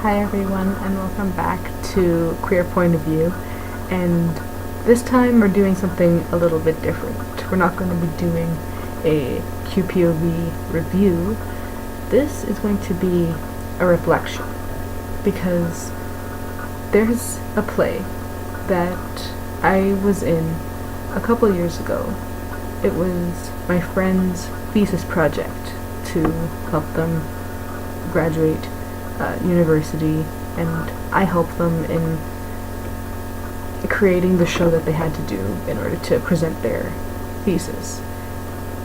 Hi everyone, and welcome back to Queer Point of View. And this time we're doing something a little bit different. We're not going to be doing a QPOV review. This is going to be a reflection, because there's a play that I was in a couple years ago. It was my friend's thesis project to help them graduate university, and I helped them in creating the show that they had to do in order to present their thesis.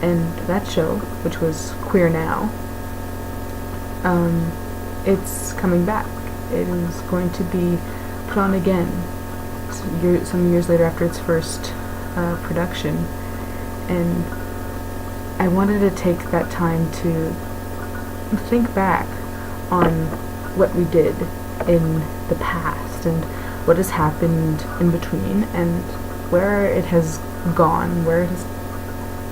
And that show, which was Queer Now, it's coming back. It is going to be put on again some years later after its first production, and I wanted to take that time to think back on what we did in the past and what has happened in between and where it has gone, where it is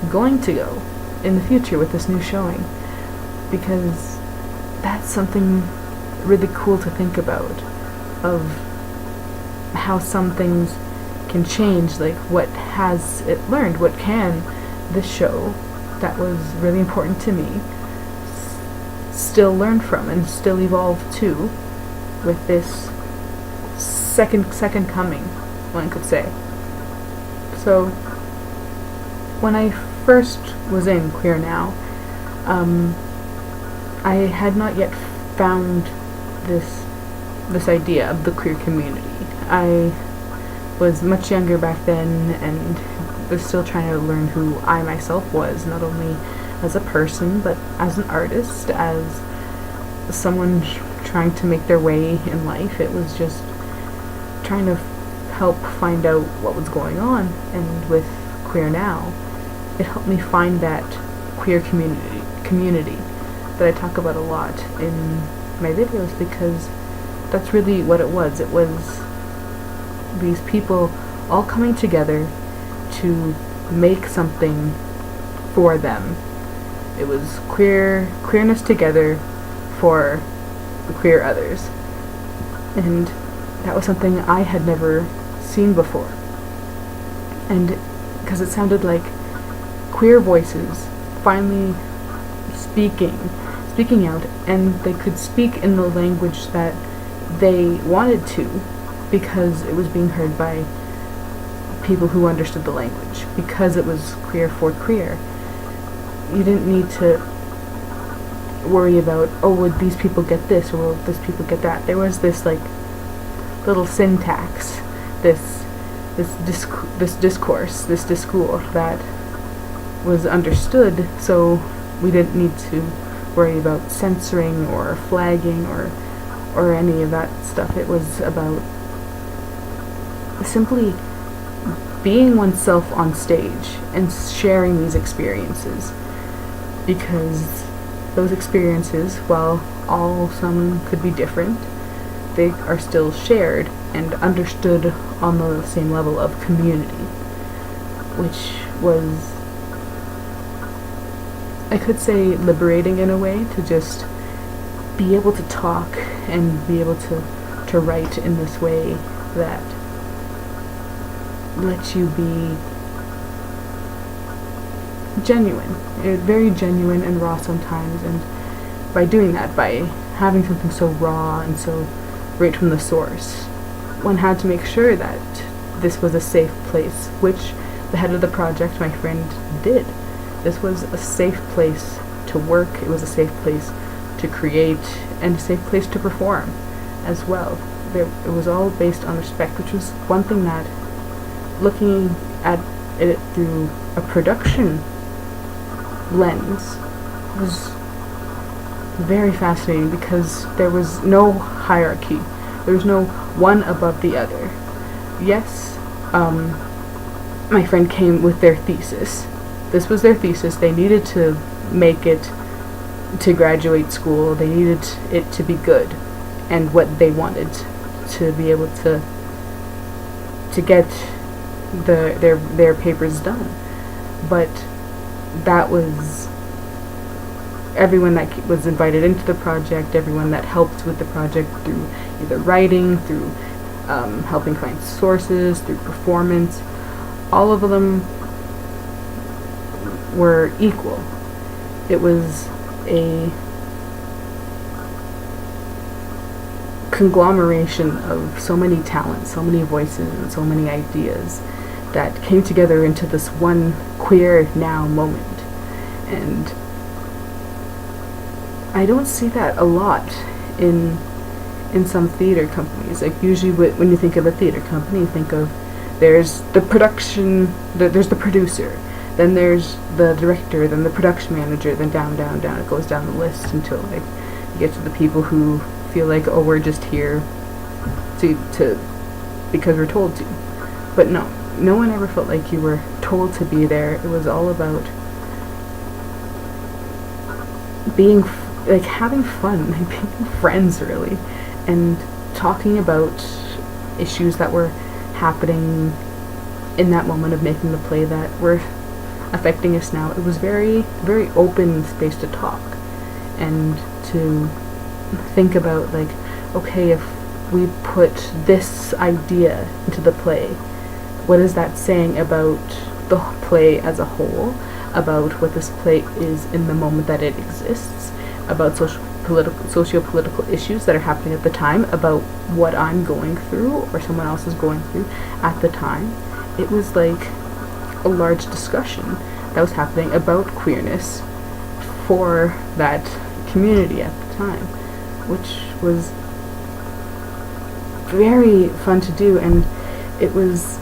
going to go in the future with this new showing, because that's something really cool to think about, of how some things can change, like what has it learned, what can this show that was really important to me still learn from and still evolve to with this second coming, one could say. So when I first was in Queer Now, I had not yet found this idea of the queer community. I was much younger back then and was still trying to learn who I myself was, not only as a person, but as an artist, as someone trying to make their way in life. It was just trying to help find out what was going on, and with Queer Now, it helped me find that queer community that I talk about a lot in my videos, because that's really what it was. It was these people all coming together to make something for them. It was queerness together for the queer others. And that was something I had never seen before. And because it sounded like queer voices finally speaking out, and they could speak in the language that they wanted to, because it was being heard by people who understood the language, because it was queer for queer. You didn't need to worry about, oh, would these people get this, or will these people get that. There was this like little syntax, this discourse that was understood, so we didn't need to worry about censoring or flagging or any of that stuff. It was about simply being oneself on stage and sharing these experiences, because those experiences, while some could be different, they are still shared and understood on the same level of community, which was, I could say, liberating in a way, to just be able to talk and be able to write in this way that lets you be genuine, very genuine and raw sometimes. And by doing that, by having something so raw and so right from the source, one had to make sure that this was a safe place, which the head of the project, my friend, did. This was a safe place to work, it was a safe place to create, and a safe place to perform as well. It was all based on respect, which was one thing that, looking at it through a production lens, was very fascinating, because there was no hierarchy. There was no one above the other. Yes, my friend came with their thesis. This was their thesis. They needed to make it to graduate school. They needed it to be good, and what they wanted to be able to get their papers done. But that was everyone that was invited into the project, everyone that helped with the project through either writing, through helping find sources, through performance, all of them were equal. It was a conglomeration of so many talents, so many voices, and so many ideas that came together into this one queer now moment. And I don't see that a lot in some theater companies. Like, usually when you think of a theater company, you think of there's the production, there's the producer, then there's the director, then the production manager, then down, it goes down the list until like you get to the people who feel like, oh, we're just here to because we're told to. But no one ever felt like you were told to be there. It was all about being like having fun, like being friends, really, and talking about issues that were happening in that moment of making the play that were affecting us now. It was very, very open space to talk and to think about, like, okay, if we put this idea into the play, what is that saying about the play as a whole, about what this play is in the moment that it exists, about socio-political issues that are happening at the time, about what I'm going through or someone else is going through at the time. It was like a large discussion that was happening about queerness for that community at the time, which was very fun to do. And it was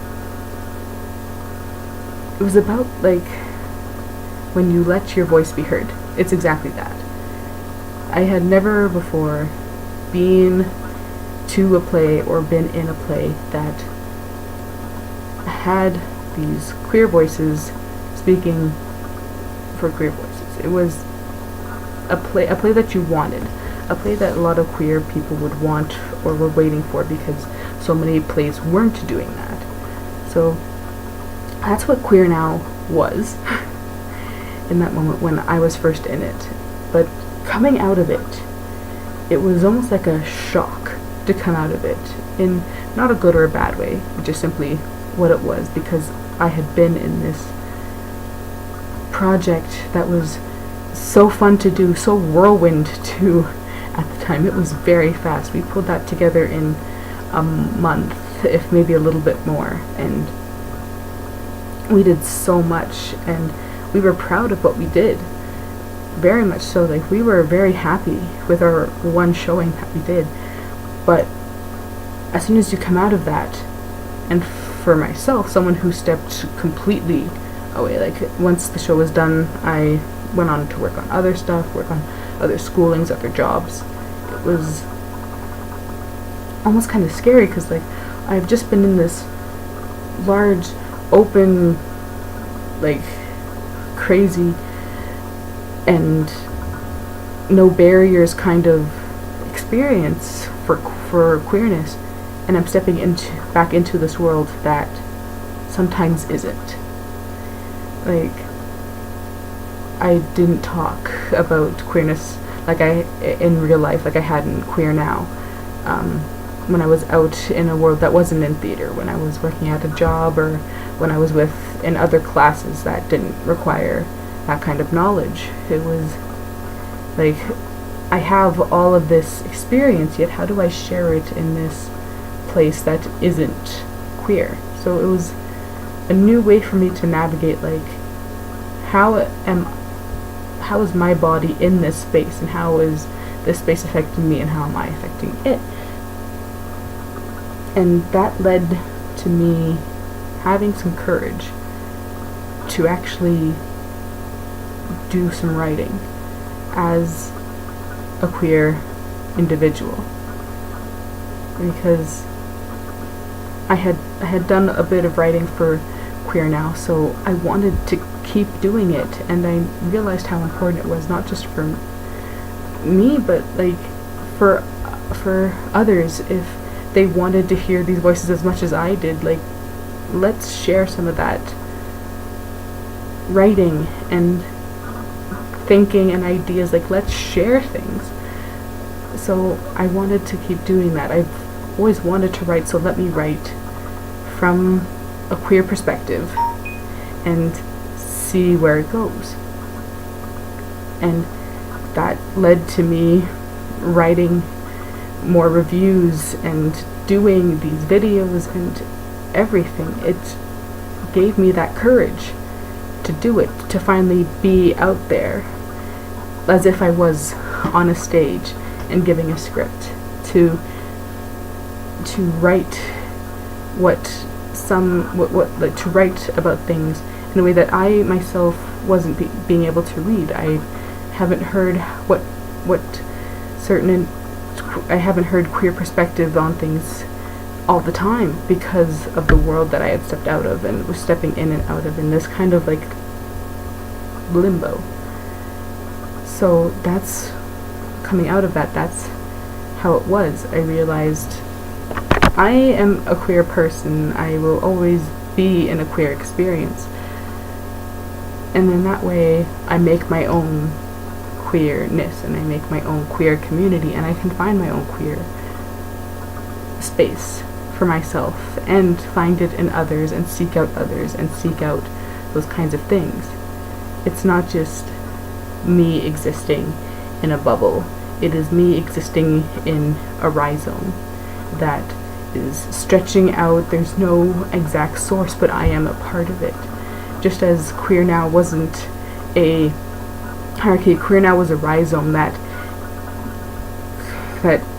about, like, when you let your voice be heard. It's exactly that. I had never before been to a play or been in a play that had these queer voices speaking for queer voices. It was a play that you wanted, a play that a lot of queer people would want or were waiting for, because so many plays weren't doing that. So that's what Queer Now was in that moment when I was first in it. But coming out of it, it was almost like a shock to come out of it, in not a good or a bad way, just simply what it was, because I had been in this project that was so fun to do, so whirlwind to do at the time. It was very fast. We pulled that together in a month, if maybe a little bit more, and we did so much, and we were proud of what we did. Very much so. Like, we were very happy with our one showing that we did. But as soon as you come out of that, and for myself, someone who stepped completely away, like, once the show was done, I went on to work on other stuff, work on other schoolings, other jobs. It was almost kind of scary, because, like, I've just been in this large, open, like, crazy and no barriers kind of experience for queerness, and I'm stepping back into this world that sometimes isn't. Like, I didn't talk about queerness like in real life, like I had in Queer Now, when I was out in a world that wasn't in theater, when I was working at a job, or when I was in other classes that didn't require that kind of knowledge. It was like, I have all of this experience, yet how do I share it in this place that isn't queer? So it was a new way for me to navigate, like, how is my body in this space, and how is this space affecting me, and how am I affecting it? And that led to me having some courage to actually do some writing as a queer individual, because I had done a bit of writing for Queer Now, so I wanted to keep doing it, and I realized how important it was, not just for me, but like for others. If they wanted to hear these voices as much as I did, like, let's share some of that writing and thinking and ideas, like let's share things. So I wanted to keep doing that. I've always wanted to write, so let me write from a queer perspective and see where it goes. And that led to me writing more reviews and doing these videos and everything. It gave me that courage to do it, to finally be out there as if I was on a stage and giving a script, to write to write about things in a way that I myself wasn't being able to read. I haven't heard I haven't heard queer perspective on things all the time because of the world that I had stepped out of and was stepping in and out of in this kind of like limbo. So that's coming out of that's how it was. I realized I am a queer person. I will always be in a queer experience. And in that way, I make my own queerness and I make my own queer community, and I can find my own queer space for myself and find it in others and seek out others and seek out those kinds of things. It's not just me existing in a bubble. It is me existing in a rhizome that is stretching out. There's no exact source, but I am a part of it. Just as Queer Now wasn't a hierarchy, Queer Now was a rhizome that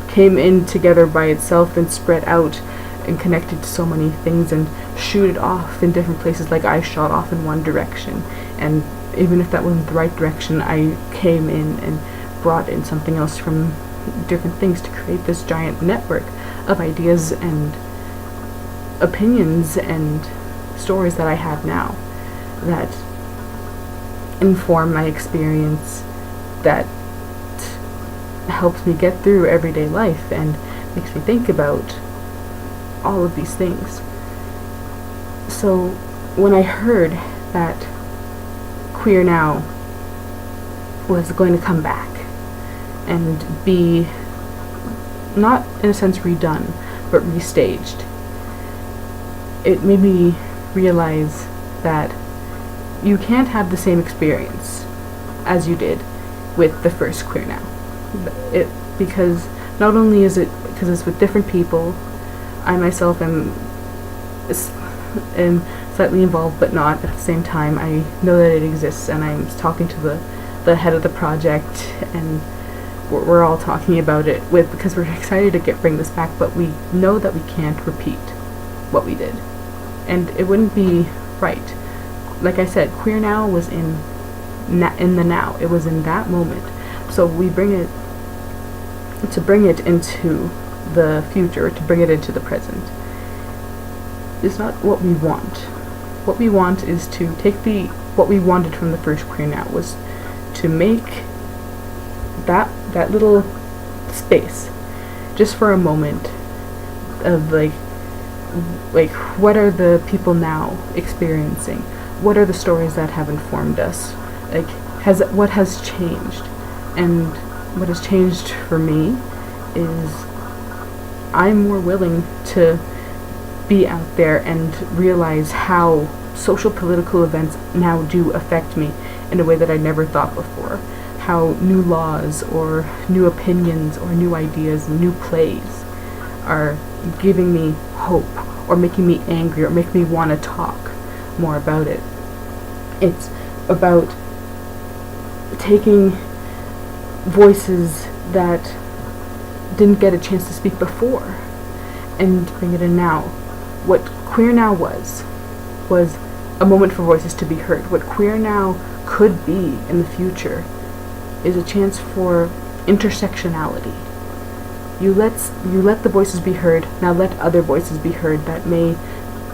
came in together by itself and spread out and connected to so many things and shooted off in different places, like I shot off in one direction, and even if that wasn't the right direction, I came in and brought in something else from different things to create this giant network of ideas and opinions and stories that I have now that inform my experience, that helps me get through everyday life and makes me think about all of these things. So when I heard that Queer Now was going to come back and be, not in a sense redone, but restaged, it made me realize that you can't have the same experience as you did with the first Queer Now. Because not only is it because it's with different people, I myself am slightly involved but not at the same time. I know that it exists, and I'm talking to the head of the project, and we're all talking about it because we're excited to bring this back, but we know that we can't repeat what we did, and it wouldn't be right. Like I said, Queer Now was in the now. It was in that moment. So we bring it into the future, to bring it into the present, is not what we want. What we want is to take what we wanted from the first Queer Now was to make that little space just for a moment of like what are the people now experiencing? What are the stories that have informed us? Like, what has changed? And what has changed for me is I'm more willing to be out there and realize how social political events now do affect me in a way that I never thought before. How new laws or new opinions or new ideas, new plays are giving me hope or making me angry or making me want to talk more about it. It's about taking voices that didn't get a chance to speak before and bring it in now. What Queer Now was a moment for voices to be heard. What Queer Now could be in the future is a chance for intersectionality. You let the voices be heard, now let other voices be heard that may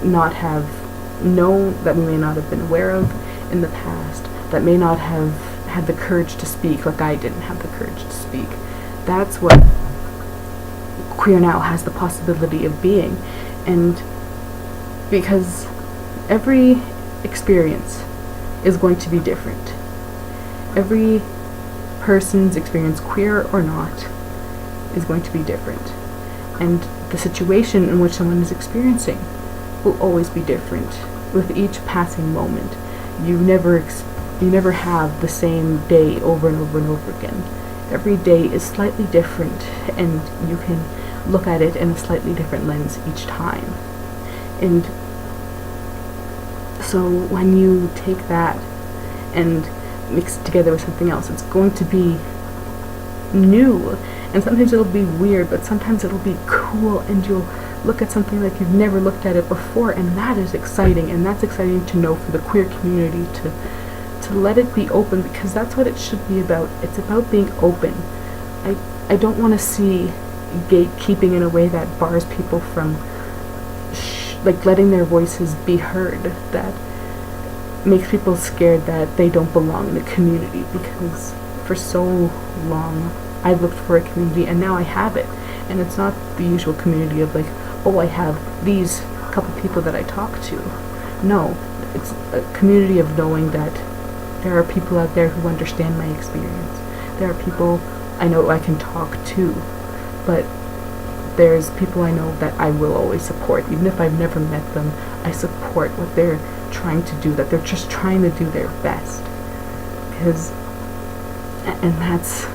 not have known, that we may not have been aware of in the past, that may not have had the courage to speak like I didn't have the courage to speak. That's what Queer Now has the possibility of being. And because every experience is going to be different, Every person's experience, queer or not, is going to be different. And the situation in which someone is experiencing will always be different with each passing moment. You never have the same day over and over and over again. Every day is slightly different, and you can look at it in a slightly different lens each time. And so when you take that and mix it together with something else, it's going to be new. And sometimes it'll be weird, but sometimes it'll be cool, and you'll look at something like you've never looked at it before, and that is exciting. And that's exciting to know for the queer community, to let it be open, because that's what it should be about. It's about being open. I don't want to see gatekeeping in a way that bars people from letting their voices be heard, that makes people scared that they don't belong in a community, because for so long I've looked for a community, and now I have it. And it's not the usual community of like, oh, I have these couple people that I talk to. No, it's a community of knowing that there are people out there who understand my experience. There are people I know I can talk to, but there's people I know that I will always support. Even if I've never met them, I support what they're trying to do, that they're just trying to do their best. And that's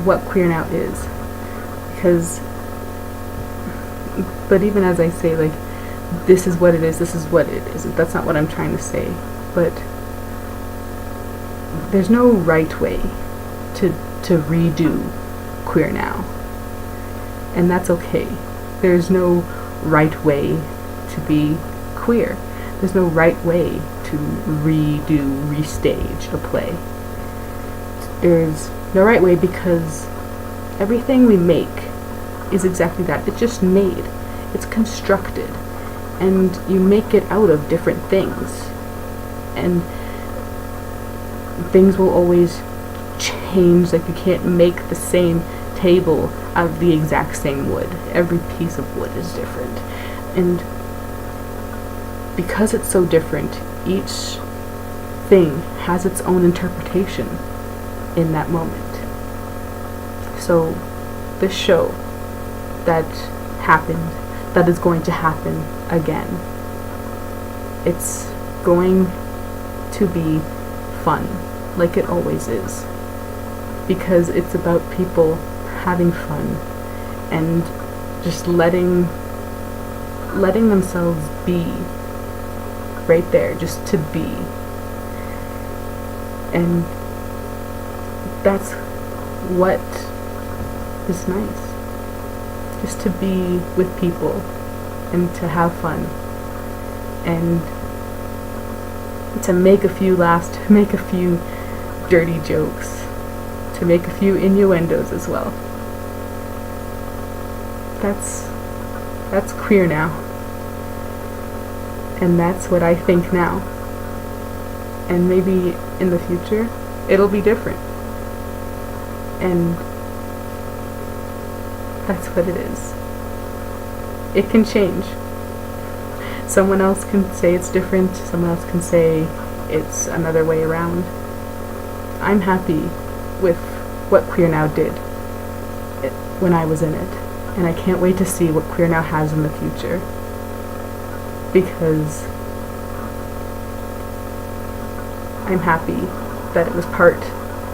what Queer Now is. But even as I say, like, this is what it is, that's not what I'm trying to say. But there's no right way to redo Queer Now. And that's okay. There's no right way to be queer. There's no right way to restage a play. There's no right way, because everything we make is exactly that. It's just made. It's constructed. And you make it out of different things. And things will always change. Like, you can't make the same table out of the exact same wood. Every piece of wood is different. And because it's so different, each thing has its own interpretation in that moment. So this show that happened, that is going to happen again, it's going to be fun, like it always is, because it's about people having fun and just letting themselves be right there, just to be. And that's what is nice, just to be with people and to have fun and to make a few laughs, to make a few dirty jokes, to make a few innuendos as well. That's Queer Now. And that's what I think now. And maybe in the future, it'll be different. And that's what it is. It can change. Someone else can say it's different. Someone else can say it's another way around. I'm happy with what Queer Now did when I was in it. And I can't wait to see what Queer Now has in the future. Because I'm happy that it was part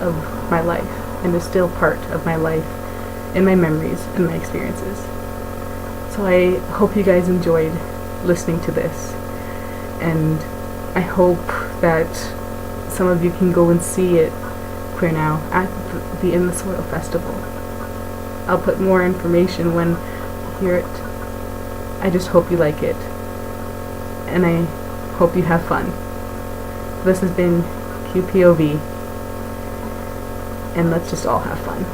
of my life and is still part of my life and my memories and my experiences. So I hope you guys enjoyed listening to this, and I hope that some of you can go and see it, Queer Now, at the In the Soil Festival. I'll put more information when you hear it. I just hope you like it, and I hope you have fun. This has been QPOV, and let's just all have fun.